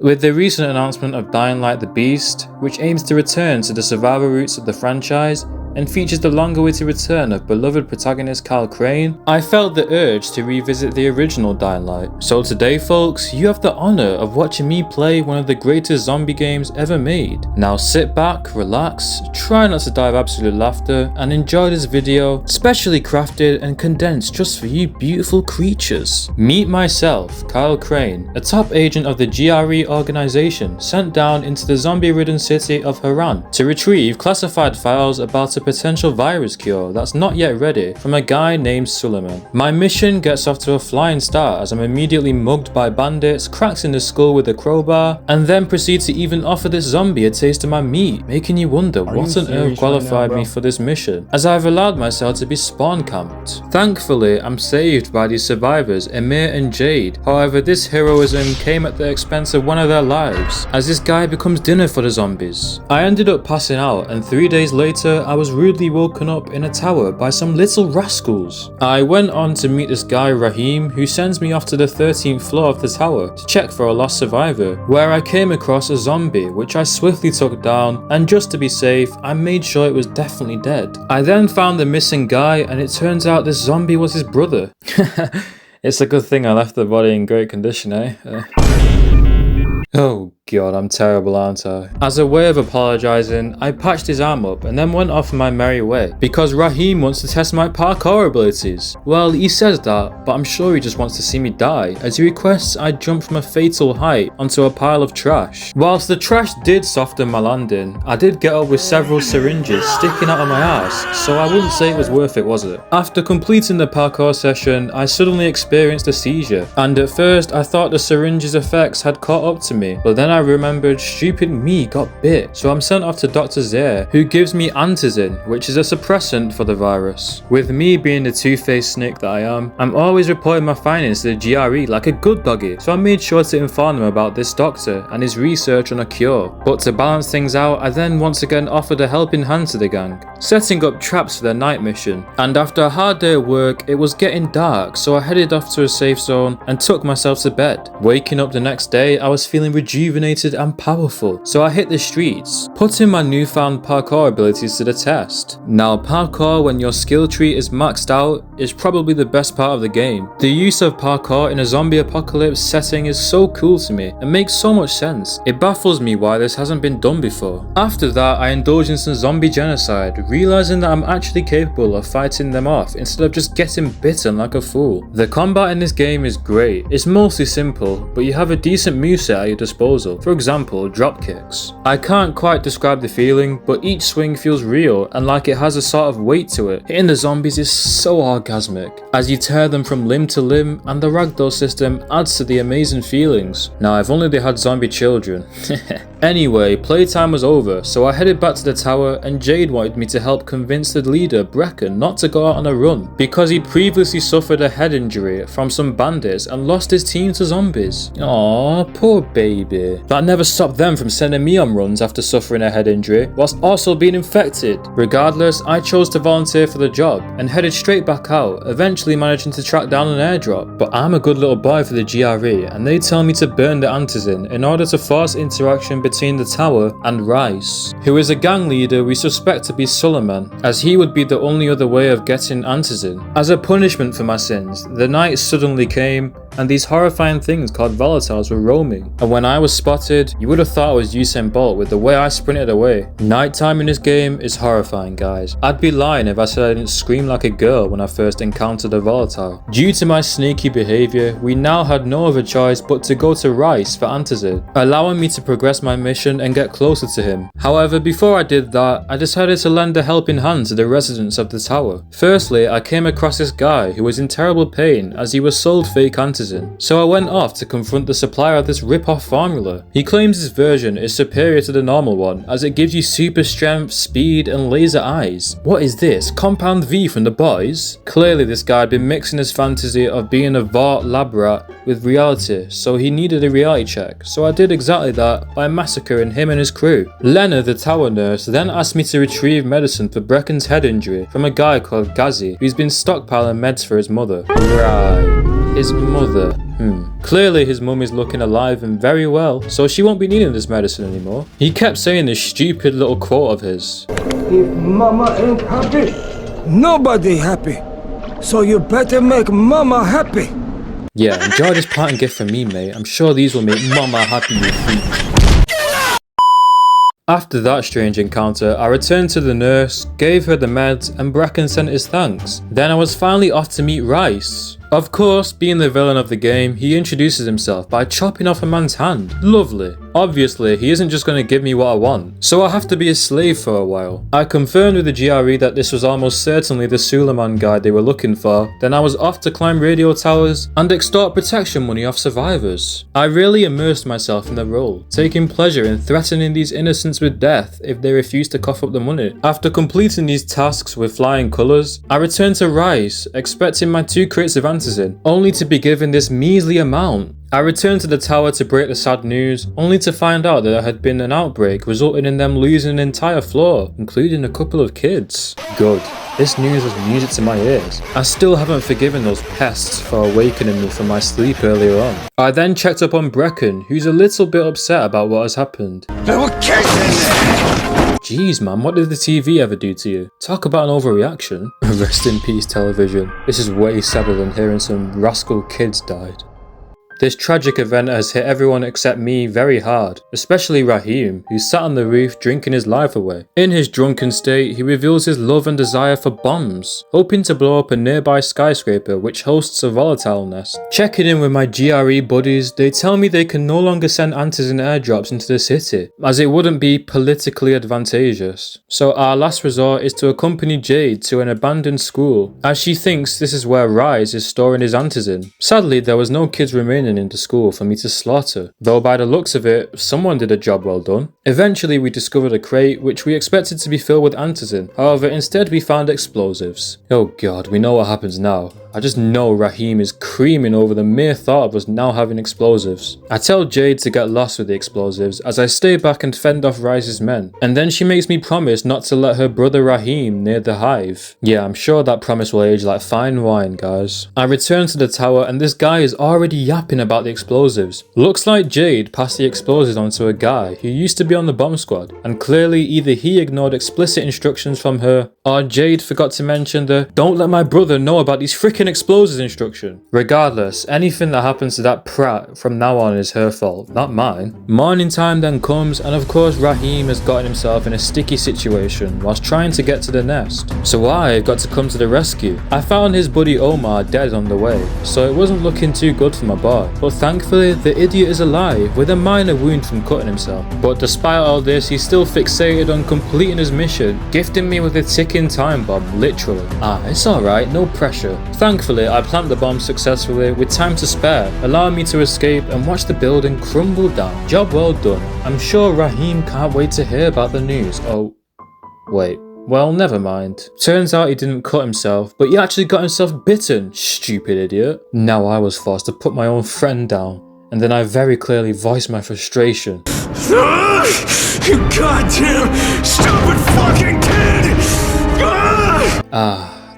With the recent announcement of Dying Light the Beast, which aims to return to the survival roots of the franchise, and features the long-awaited return of beloved protagonist Kyle Crane, I felt the urge to revisit the original Dying Light. So today folks, you have the honour of watching me play one of the greatest zombie games ever made. Now sit back, relax, try not to die of absolute laughter, and enjoy this video, specially crafted and condensed just for you beautiful creatures. Meet myself, Kyle Crane, a top agent of the GRE organisation sent down into the zombie-ridden city of Haran to retrieve classified files about a potential virus cure that's not yet ready from a guy named Suleiman. My mission gets off to a flying start as I'm immediately mugged by bandits, cracked in the skull with a crowbar, and then proceed to even offer this zombie a taste of my meat, making you wonder what on earth qualified me for this mission, as I've allowed myself to be spawn camped. Thankfully, I'm saved by these survivors, Emir and Jade. However, this heroism came at the expense of one of their lives, as this guy becomes dinner for the zombies. I ended up passing out, and 3 days later, I was rudely woken up in a tower by some little rascals. I went on to meet this guy Raheem, who sends me off to the 13th floor of the tower to check for a lost survivor, where I came across a zombie which I swiftly took down, and just to be safe, I made sure it was definitely dead. I then found the missing guy, and it turns out this zombie was his brother. It's a good thing I left the body in great condition, eh? Oh god, I'm terrible, aren't I? As a way of apologising, I patched his arm up and then went off on my merry way, because Raheem wants to test my parkour abilities. Well, he says that, but I'm sure he just wants to see me die, as he requests I jump from a fatal height onto a pile of trash. Whilst the trash did soften my landing, I did get up with several syringes sticking out of my ass, so I wouldn't say it was worth it, was it? After completing the parkour session, I suddenly experienced a seizure, and at first I thought the syringes' effects had caught up to me, but then I remembered stupid me got bit, so I'm sent off to Dr. Zere, who gives me antizin, which is a suppressant for the virus. With me being the two-faced snake that I am, I'm always reporting my findings to the GRE like a good doggy, so I made sure to inform them about this doctor and his research on a cure. But to balance things out, I then once again offered a helping hand to the gang, setting up traps for their night mission. And after a hard day of work, it was getting dark, so I headed off to a safe zone and took myself to bed. Waking up the next day, I was feeling rejuvenated and powerful, so I hit the streets, putting my newfound parkour abilities to the test. Now, parkour when your skill tree is maxed out is probably the best part of the game. The use of parkour in a zombie apocalypse setting is so cool to me and makes so much sense. It baffles me why this hasn't been done before. After that, I indulge in some zombie genocide, realizing that I'm actually capable of fighting them off instead of just getting bitten like a fool. The combat in this game is great. It's mostly simple, but you have a decent moveset at your disposal. For example, drop kicks. I can't quite describe the feeling, but each swing feels real and like it has a sort of weight to it. Hitting the zombies is so orgasmic, as you tear them from limb to limb, and the ragdoll system adds to the amazing feelings. Now, if only they had zombie children. Anyway, playtime was over, so I headed back to the tower, and Jade wanted me to help convince the leader, Brecken, not to go out on a run, because he'd previously suffered a head injury from some bandits and lost his team to zombies. Aww, poor baby. That never stopped them from sending me on runs after suffering a head injury, whilst also being infected. Regardless, I chose to volunteer for the job, and headed straight back out, eventually managing to track down an airdrop. But I'm a good little boy for the GRE, and they tell me to burn the antizin in order to force interaction between the tower and Rais, who is a gang leader we suspect to be Suleiman, as he would be the only other way of getting antizin. As a punishment for my sins, the night suddenly came, and these horrifying things called volatiles were roaming, and when I was spotted, you would have thought I was Usain Bolt with the way I sprinted away. Nighttime in this game is horrifying, guys. I'd be lying if I said I didn't scream like a girl when I first encountered a volatile. Due to my sneaky behaviour, we now had no other choice but to go to Rais for antizin, allowing me to progress my mission and get closer to him. However, before I did that, I decided to lend a helping hand to the residents of the tower. Firstly, I came across this guy who was in terrible pain as he was sold fake antizin, so I went off to confront the supplier of this rip-off formula. He claims his version is superior to the normal one, as it gives you super strength, speed, and laser eyes. What is this? Compound V from the boys? Clearly this guy had been mixing his fantasy of being a Vought lab rat with reality, so he needed a reality check, so I did exactly that by massacring him and his crew. Lena, the tower nurse, then asked me to retrieve medicine for Brecken's head injury from a guy called Ghazi, who's been stockpiling meds for his mother. Right. His mother. Clearly his mum is looking alive and very well, so she won't be needing this medicine anymore. He kept saying this stupid little quote of his. If mama ain't happy, nobody happy. So you better make mama happy. Yeah, enjoy this parting gift from me, mate. I'm sure these will make mama happy, you freak. After that strange encounter, I returned to the nurse, gave her the meds, and Bracken sent his thanks. Then I was finally off to meet Rais. Of course, being the villain of the game, he introduces himself by chopping off a man's hand. Lovely. Obviously, he isn't just going to give me what I want, so I have to be a slave for a while. I confirmed with the GRE that this was almost certainly the Suleiman guy they were looking for, then I was off to climb radio towers and extort protection money off survivors. I really immersed myself in the role, taking pleasure in threatening these innocents with death if they refused to cough up the money. After completing these tasks with flying colours, I returned to Rais, expecting my 2 crates of antizin, only to be given this measly amount. I returned to the tower to break the sad news, only to find out that there had been an outbreak resulting in them losing an entire floor, including a couple of kids. Good. This news was music to my ears. I still haven't forgiven those pests for awakening me from my sleep earlier on. I then checked up on Bracken, who's a little bit upset about what has happened. There were kids in there! Jeez man, what did the TV ever do to you? Talk about an overreaction. Rest in peace television. This is way sadder than hearing some rascal kids died. This tragic event has hit everyone except me very hard, especially Raheem, who sat on the roof drinking his life away. In his drunken state, he reveals his love and desire for bombs, hoping to blow up a nearby skyscraper which hosts a volatile nest. Checking in with my GRE buddies, they tell me they can no longer send antizin airdrops into the city, as it wouldn't be politically advantageous. So our last resort is to accompany Jade to an abandoned school, as she thinks this is where Rais is storing his antizin. Sadly, there was no kids remaining into school for me to slaughter, though by the looks of it, someone did a job well done. Eventually we discovered a crate which we expected to be filled with antizin, however instead we found explosives. Oh god, we know what happens now. I just know Raheem is creaming over the mere thought of us now having explosives. I tell Jade to get lost with the explosives as I stay back and fend off Rice's men, and then she makes me promise not to let her brother Raheem near the hive. Yeah, I'm sure that promise will age like fine wine, guys. I return to the tower and this guy is already yapping about the explosives. Looks like Jade passed the explosives on to a guy who used to be on the bomb squad, and clearly either he ignored explicit instructions from her, or Jade forgot to mention the "don't let my brother know about these freaking explosives" instruction. Regardless, anything that happens to that prat from now on is her fault, not mine. Morning time then comes, and of course Raheem has gotten himself in a sticky situation whilst trying to get to the nest. So I've got to come to the rescue. I found his buddy Omar dead on the way, so it wasn't looking too good for my boy. But thankfully, the idiot is alive with a minor wound from cutting himself. But despite all this, he's still fixated on completing his mission, gifting me with a ticking time bomb, literally. It's alright, no pressure. Thankfully, I plant the bomb successfully with time to spare, allowing me to escape and watch the building crumble down. Job well done. I'm sure Raheem can't wait to hear about the news. Oh, wait. Well, never mind. Turns out he didn't cut himself, but he actually got himself bitten, stupid idiot. Now I was forced to put my own friend down, and then I very clearly voiced my frustration. You goddamn stupid fucking kid!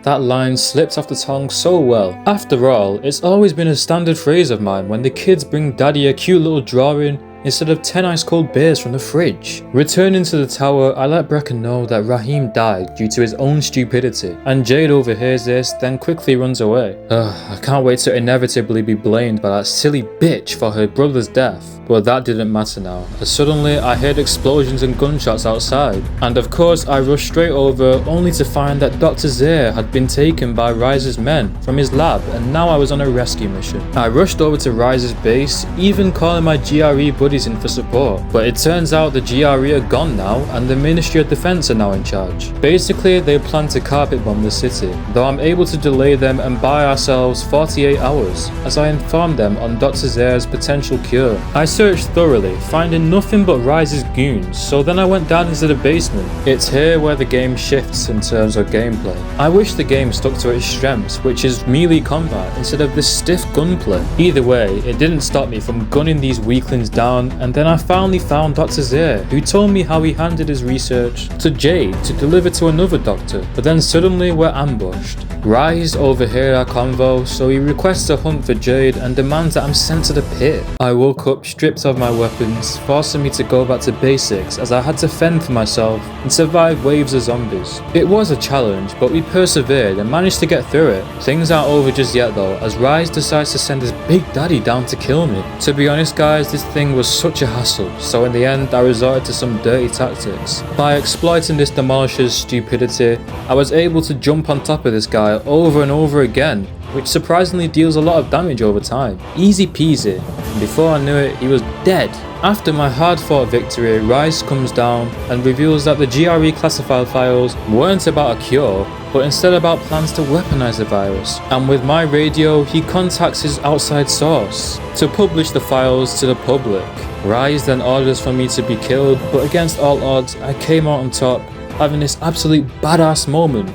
That line slipped off the tongue so well. After all, it's always been a standard phrase of mine when the kids bring daddy a cute little drawing instead of 10 ice cold beers from the fridge. Returning to the tower, I let Bracken know that Raheem died due to his own stupidity, and Jade overhears this, then quickly runs away. I can't wait to inevitably be blamed by that silly bitch for her brother's death. But that didn't matter now, as suddenly I heard explosions and gunshots outside. And of course I rushed straight over, only to find that Dr. Zere had been taken by Rise's men from his lab, and now I was on a rescue mission. I rushed over to Rise's base, even calling my GRE buddies in for support. But it turns out the GRE are gone now, and the Ministry of Defense are now in charge. Basically, they plan to carpet bomb the city, though I'm able to delay them and buy ourselves 48 hours, as I informed them on Dr. Zere's potential cure. I searched thoroughly, finding nothing but Rise's goons, so then I went down into the basement. It's here where the game shifts in terms of gameplay. I wish the game stuck to its strengths, which is melee combat instead of this stiff gunplay. Either way, it didn't stop me from gunning these weaklings down, and then I finally found Dr. Zere, who told me how he handed his research to Jade to deliver to another doctor, but then suddenly we're ambushed. Rais overheard our convo, so he requests a hunt for Jade and demands that I'm sent to the pit. I woke up stripped of my weapons, forcing me to go back to basics as I had to fend for myself and survive waves of zombies. It was a challenge, but we persevered and managed to get through it. Things aren't over just yet though, as Rais decides to send his big daddy down to kill me. To be honest guys, this thing was such a hassle, so in the end I resorted to some dirty tactics. By exploiting this demolisher's stupidity, I was able to jump on top of this guy over and over again, which surprisingly deals a lot of damage over time. Easy peasy, and before I knew it, he was dead. After my hard fought victory, Rais comes down and reveals that the GRE classified files weren't about a cure, but instead about plans to weaponize the virus. And with my radio, he contacts his outside source to publish the files to the public. Rais then orders for me to be killed, but against all odds, I came out on top, having this absolute badass moment.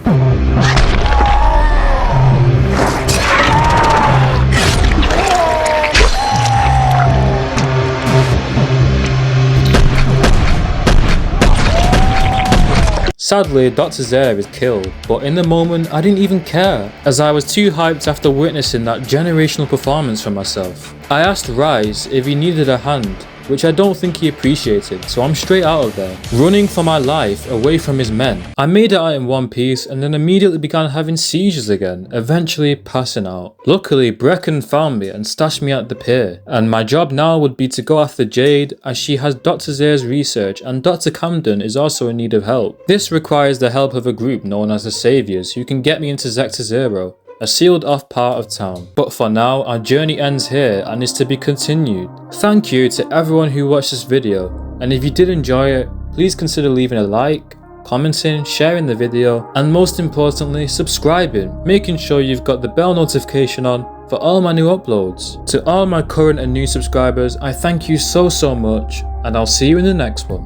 Sadly, Dr. Zere is killed, but in the moment I didn't even care, as I was too hyped after witnessing that generational performance for myself. I asked Rais if he needed a hand, which I don't think he appreciated, so I'm straight out of there, running for my life away from his men. I made it out in one piece and then immediately began having seizures again, eventually passing out. Luckily, Brecken found me and stashed me at the pier, and my job now would be to go after Jade as she has Dr. Zere's research and Dr. Camden is also in need of help. This requires the help of a group known as the Saviors who can get me into Sector 0, a sealed off part of town. But for now, our journey ends here and is to be continued. Thank you to everyone who watched this video, and if you did enjoy it, please consider leaving a like, commenting, sharing the video, and most importantly, subscribing, making sure you've got the bell notification on for all my new uploads. To all my current and new subscribers, I thank you so much, and I'll see you in the next one.